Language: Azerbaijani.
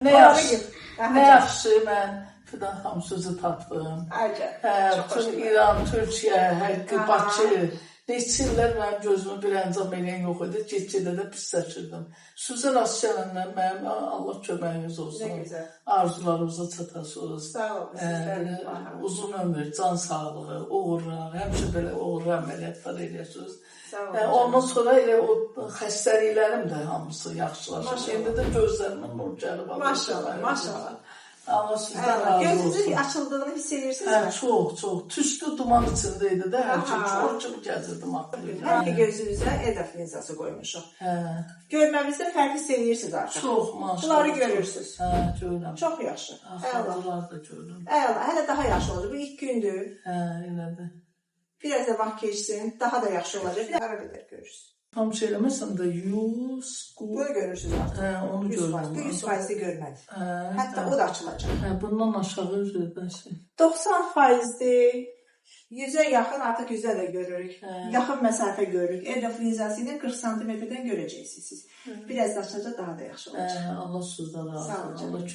Ne yaxşı, mən Fidan xanım sözü tapdım. Bütün İran, Türkiyə, Həqqi, Bakı, neçə illər mənim gözümü bir əncam eləyən yox idi. Get-gedə də pisləşirdim. Sözə rast gələndən mənim Allah köməyiniz olsun. Arzularınıza çatasınız. Uzun ömür, can sağlığı, uğurlar, həmişə belə uğurlu əməliyyatlar eləyəsiniz. Ondan sonra elə o xəstəliklərim də hamısı yaxşılaşır. İndi də gözlərimin nur gəlib. Maşallah, maşallah. Allah sizdən razı olsun. Gözünüzün açıldığını hiss edirsiniz mi? Çox, çox. Tüstü duman içindeydi də, hər şey çox kimi gəzirdim aklımda. Hər ki gözünüzə edaf linzası qoymuşuq. Görməmizdə fərq hiss edirsiniz artıq. Çox, maşallah. Bunları görürsünüz. Görürəm. Çox yaxşı. Xalqlar da görürüm. Hələ daha yaxşı olacaq. Bu ilk gündür. Elədir. Biraz da vaxt keçsin, daha da yaxşı olacaq. Bir ara qədər görürsünüz. Tam şey eləməsən də 100... Bunu görürsünüz artıq. Onu görürüm. 100% görmədik. Hətta o da açılacaq. Bundan aşağı üzrədən şey. 90%dir. 100'ə yaxın artıq 100'ə də görürük. Yaxın məsafə görürük. Edaf linzası ilə 40 cm-dən görəcəksiniz siz. Biraz da açacaq daha da yaxşı olacaq. Allah sizdən razı olsun. Sağ olun.